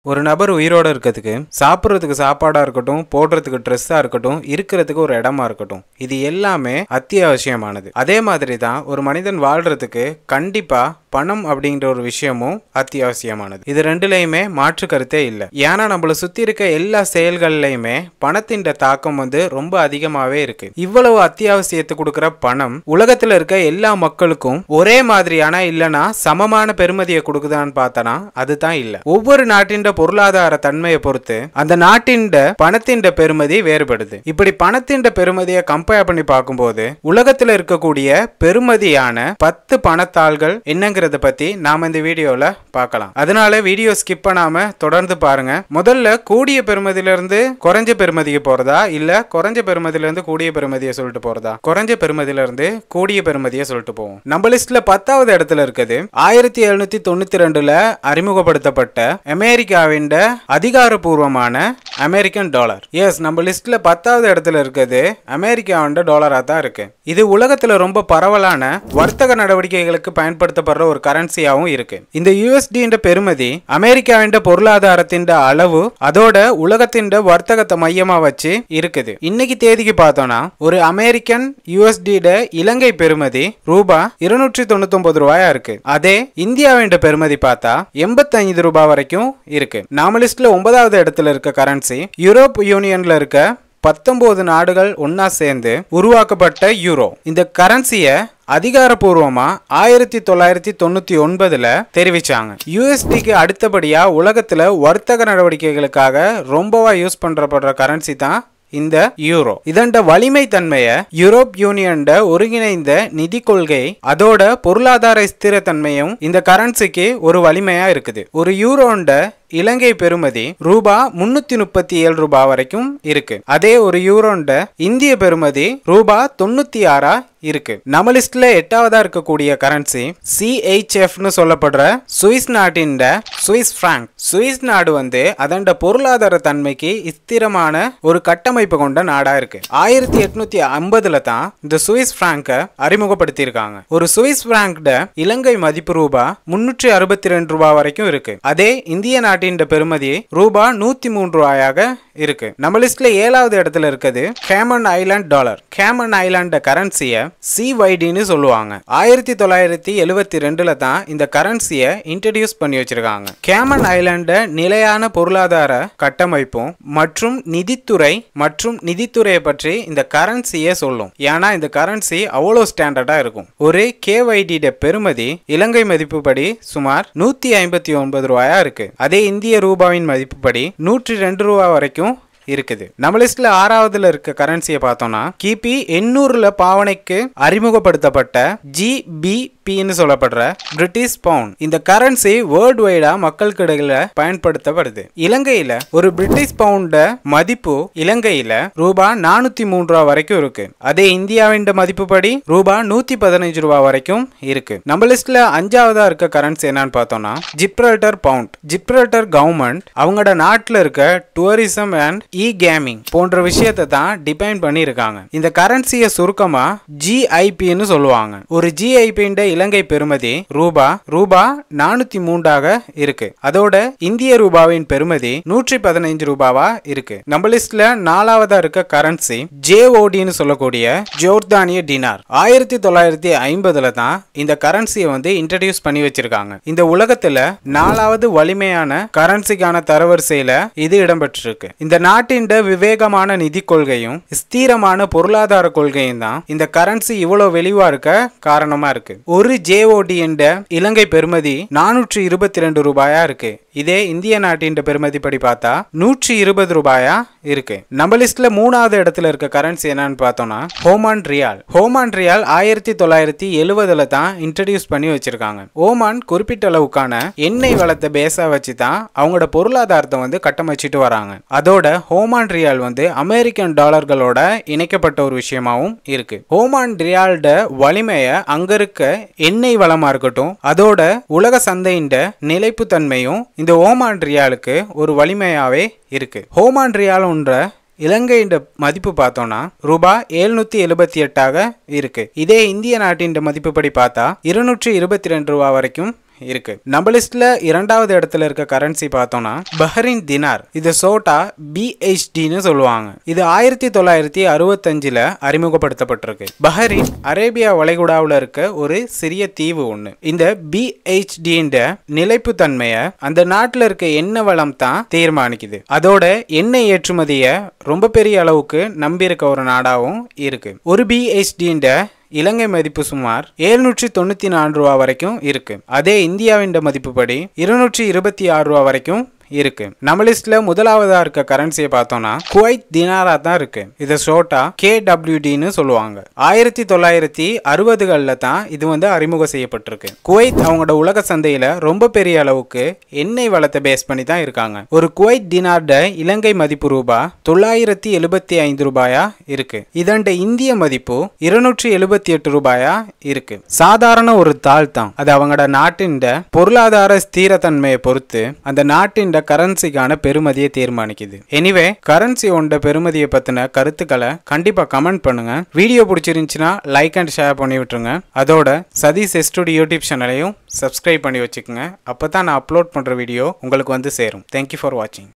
ஒரு நபர் உயிரோட இருக்கிறதுக்கு சாப்பிட்றதுக்கு சாப்பாடா இருக்கட்டும், போடுறதுக்கு ட்ரெஸ்ஸா இருக்கட்டும், இருக்கிறதுக்கு ஒரு இடமா இருக்கட்டும், இது எல்லாமே அத்தியாவசியமானது. அதே மாதிரி தான் ஒரு மனிதன் வாழ்றதுக்கு கண்டிப்பா பணம் அப்படிங்கிற ஒரு விஷயமும் அத்தியாவசியமானது. இது ரெண்டுலையுமே மாற்று கருத்தே இல்லை. ஏன்னா நம்மள சுத்தி இருக்க எல்லா செயல்கள்லையுமே பணத்தின் தாக்கம் ரொம்ப அதிகமாவே இருக்கு. இவ்வளவு அத்தியாவசியத்தை கொடுக்கிற பணம் உலகத்துல இருக்க எல்லா மக்களுக்கும் ஒரே மாதிரியான இல்லனா சமமான பெருமதியை கொடுக்குதான்னு பார்த்தனா அதுதான் இல்ல. ஒவ்வொரு நாட்டின் பொருளாதார தன்மையை பொறுத்து அந்த நாட்டின் பணத்தின் பெருமதி வேறுபடுது. இப்படி பணத்தின் பெருமதியை கம்பேர் பண்ணி பார்க்கும்போது உலகத்துல இருக்கக்கூடிய பெருமதியான 10 பணத்தாள்கள் என்னங்கிறத பத்தி நாம இந்த வீடியோல பார்க்கலாம். அதனால வீடியோ ஸ்கிப் பண்ணாம தொடர்ந்து பாருங்க. முதல்ல கூடிய பெருமதியில இருந்து குறைஞ்ச பெருமதிக்கு போறதா, இல்ல குறைஞ்ச பெருமதியில இருந்து கூடிய பெருமதியை சொல்லிட்டு போறதா? குறைஞ்ச பெருமதியில இருந்து கூடிய பெருமதியை சொல்லிட்டு போவோம். நம்ம லிஸ்ட்ல 10வது இடத்துல இருக்குது 1792ல அறிமுகப்படுத்தப்பட்ட அமெரிக்காவின் அதிகாரப்பூர்வமான அமெரிக்கன் டாலர். எஸ், நம்ம லிஸ்ட்ல 10வது இடத்துல இருக்குது அமெரிக்காவின் டாலரா தான் இருக்கு. இது உலகத்துல ரொம்ப பரவலான வர்த்தக நடவடிக்கைகளுக்கு பயன்படுத்தப்படுற ஒரு கரன்சியாவும் இருக்கு. இந்த யூஎஸ்டி பெருமதி அமெரிக்காவின் பொருளாதாரத்தின் அளவு அதோட உலகத்தின் வர்த்தகத்தை மையமா வச்சு இருக்குது. இன்னைக்கு தேதிக்கு பார்த்தோம்னா ஒரு அமெரிக்கன் யூஎஸ்டி இலங்கை பெருமதி ரூபாய் 299 ரூபாயா இருக்கு. அதே இந்தியாவின் பெருமதி பார்த்தா 85 ரூபாய் வரைக்கும் இருக்கு. நாம லிஸ்ட்ல 9வது இடத்துல இருக்க கரன்சி யூரோப் யூனியன்ல இருக்க 19 நாடுகள் ஒன்னா சேர்ந்து உருவாக்கப்பட்ட யூரோ. இந்த கரன்சியை அதிகாரப்பூர்வமா 1999ல தெரிவிச்சாங்க. யூஎஸ்டிக்கு அடுத்தபடியா உலகத்துல வர்த்தக நடவடிக்கைகளுக்காக ரொம்பவா யூஸ் பண்றப்படுற கரன்சி தான் இந்த யூரோ. இதண்ட வலிமை தன்மைய யூரோப் யூனியன் ஒருங்கிணைந்த நிதி கொள்கை அதோட பொருளாதார ஸ்திரத்தன்மையும் இந்த கரன்சிக்கு ஒரு வலிமையா இருக்குது. ஒரு யூரோண்ட இலங்கை பெருமதி ரூபாய் 337 ரூபாய் வரைக்கும் இருக்கு. அதே ஒரு யூரோண்ட இந்திய பெருமதி ரூபாய் 96 இருக்கு. நம்ம லிஸ்ட்ல 8வதா இருக்கக்கூடிய கரன்சி CHF சொல்லப்படுற சுவிஸ் நாட்டின் சுவிஸ் பிராங்க். சுவிஸ் நாடு அதண்ட பொருளாதார தன்மைக்கு ஸ்திரமான ஒரு கட்டமைப்பு கொண்ட நாடா இருக்கு. 1850ல தான் இந்த சுவிஸ் பிராங்க அறிமுகப்படுத்தியிருக்காங்க. ஒரு சுவிஸ் பிராங்க் இலங்கை மதிப்பு ரூபாய் 362 ரூபாய் வரைக்கும் இருக்கு. அதே இந்திய நாட்டின் பெருமதி ரூபாய் 103 ரூபாயாக இருக்கு. நம்ம லிஸ்ட்ல 7வது இடத்துல இருக்குது கேமன் ஐலாண்ட் டாலர். கேமன் ஐலாண்ட் கரன்சிய CYD சொல்லுவாங்க. 1972ல தான் இந்த கரன்சியை இன்ட்ரோடியூஸ் பண்ணி வச்சிருக்காங்க. கேமன் ஐலாண்ட் நிலையான பொருளாதார கட்டமைப்பும் மற்றும் நிதித்துறையை பற்றி இந்த கரன்சியை சொல்லும். ஏன்னா இந்த கரன்சி அவ்வளவு ஸ்டாண்டர்டா இருக்கும். ஒரு KYD பெருமதி இலங்கை மதிப்புப்படி சுமார் 159 ரூபாயா இருக்கு. அதே இந்திய ரூபாவின் மதிப்புப்படி 102 ரூபாய் வரைக்கும் இருக்குது. நம்ம லிஸ்ட்ல 6வதுல இருக்க கரன்சியை பார்த்தோம்னா கிபி 800ல பாவனைக்கு அறிமுகப்படுத்தப்பட்ட GBP சொல்லப்படுற பிரிட்டிஷ் பவுண்ட். இந்த கரன்சி வேர்ல்ட் வைடா மக்களுக்கு இடையில பயன்படுத்தப்படுது. இலங்கையில ஒரு பிரிட்டிஷ் பவுண்ட் மதிப்பு இலங்கையில ரூபாய் 403 ரூபாய் வரைக்கும் இருக்கு. அதே இந்தியாவின் மதிப்புப்படி ரூபாய் 115 ரூபாய் வரைக்கும் இருக்கு. நம்ம லிஸ்ட்ல 5வதா இருக்க கரன்சி என்னன்னு பார்த்தோம்னா ஜிப்ரல்டர் பவுண்ட். ஜிப்ரல்டர் கவர்மெண்ட் அவங்களோட நாட்டுல இருக்க டூரிசம் அண்ட் கேமிங் போன்ற விஷயத்தை தான் டிபைன் பண்ணி இருக்காங்க. இந்த கரன்சியை சுருக்கமா GIP சொல்லுவாங்க. ஒரு GIP இலங்கை பெருமதி ரூபாய் 403 இருக்கு. அதோட இந்திய ரூபாவின் பெருமதி 115 ரூபாவா இருக்கு. நம்ம லிஸ்ட்ல 4வதா இருக்க கரன்சி JOD சொல்லக்கூடிய ஜோர்தானிய டினார். 1950ல தான் இந்த கரன்சியை இன்ட்ரோடியூஸ் பண்ணி வச்சிருக்காங்க. இந்த உலகத்துல 4வது வலிமையான கரன்சிக்கான தரவரிசையில இது இடம்பெற்றிருக்கு. இந்த நாட்டின் விவேகமான நிதி கொள்கையும் ஸ்திரமான பொருளாதார கொள்கையும் தான் இந்த கரன்சி இவ்வளவு வெளிவா இருக்க காரணமா இருக்கு. ஒரு JOD இலங்கை பெருமதி 422 ரூபாயா இருக்கு. இதே இந்திய நாட்டின் பெருமதி படி பார்த்தா 120 ரூபாயா இருக்கு. நம்ம லிஸ்ட்ல 3வது இடத்துல இருக்க கரன்சி என்னன்னு பார்த்தோம்னா ஓமான் ரியால். ஓமான் ரியால் 1970ல தான் இன்ட்ரோடியூஸ் பண்ணி வச்சிருக்காங்க. ஓமான் குறிப்பிட்ட அளவுக்கான எண்ணெய் வளத்தை பேஸா வச்சு தான் அவங்களோட பொருளாதாரத்தை கட்டமைச்சிட்டு வராங்க. அதோட ஓமான் ரியால் அமெரிக்கன் டாலர்களோட இணைக்கப்பட்ட ஒரு விஷயமாவும் இருக்கு. ஓமான் ரியால்ட வலிமைய அங்க இருக்க எண்ணெய் வளமா இருக்கட்டும் அதோட உலக சந்தையின் நிலைப்பு தன்மையும் இந்த ஓமான் ரியாலுக்கு ஒரு வலிமையாவே இருக்கு. ஓமான் ரியால் இலங்கையின் மதிப்பு பார்த்தோம்னா ரூபாய் 778 இருக்கு. இதே இந்திய நாட்டின் மதிப்புப்படி பார்த்தா 222 ரூபாய் வரைக்கும் இருக்கு. நம்ம லிஸ்ட்ல இரண்டாவது இடத்துல இருக்க கரன்சி பார்த்தோம்னா பஹ்ரைன் தினார். இது சோட்டா BHDன்னு சொல்லுவாங்க. இது 1965ல அறிமுகப்படுத்தப்பட்டிருக்கு. பஹ்ரைன் அரேபியா வளைகுடாவில் இருக்க ஒரு சிறிய தீவு ஒண்ணு. இந்த BHD நிலைப்பு தன்மையை அந்த நாட்டில் இருக்க எண்ணெய் வளம் தான் தீர்மானிக்குது. அதோட எண்ணெய் ஏற்றுமதியை ரொம்ப பெரிய அளவுக்கு நம்பி இருக்க ஒரு நாடாவும் இருக்கு. ஒரு BHD இலங்கை மதிப்பு சுமார் 794 ரூபா வரைக்கும் இருக்கு. அதே இந்தியாவின் மதிப்புப்படி 226 ரூபா வரைக்கும் இருக்கு. நம்ம லிஸ்ட்ல முதலாவதா இருக்க கரன்சியை பார்த்தோம்னா குவைத் தினாரா தான் இருக்கு. இதை சோட்டா KWDன்னு சொல்லுவாங்க. 1960களில் தான் இது அறிமுகம் செய்யப்பட்டிருக்கு. குவைத் அவங்களோட உலக சந்தையில ரொம்ப பெரிய அளவுக்கு எண்ணெய் வளத்தை பேஸ் பண்ணி தான் இருக்காங்க. ஒரு குவைத் தினார்ட இலங்கை மதிப்பு ரூபா 975 ரூபாயா இருக்கு. இதண்ட இந்திய மதிப்பு 278 ரூபாயா இருக்கு. சாதாரண ஒரு தாள் தான். அது அவங்களோட நாட்டின் பொருளாதார ஸ்திரத்தன்மையை பொறுத்து அந்த நாட்டின் கரன்சிக்கான பெருமதியை தீர்மானிக்குது. எனிவே கரன்சி ஒன்ற பெருமதியை பத்தின கருத்துக்களை கண்டிப்பா கமெண்ட் பண்ணுங்க. வீடியோ பிடிச்சிருந்துச்சுன்னா லைக் அண்ட் ஷேர் பண்ணி விட்டுருங்க. அதோட சதீஷ் ஸ்டுடியோ யூடியூப் சேனலையும் சப்ஸ்கிரைப் பண்ணி வச்சுக்கோங்க. அப்பதான் நான் அப்லோட் பண்ற வீடியோ உங்களுக்கு சேரும். தேங்க்யூ ஃபார் வாட்சிங்.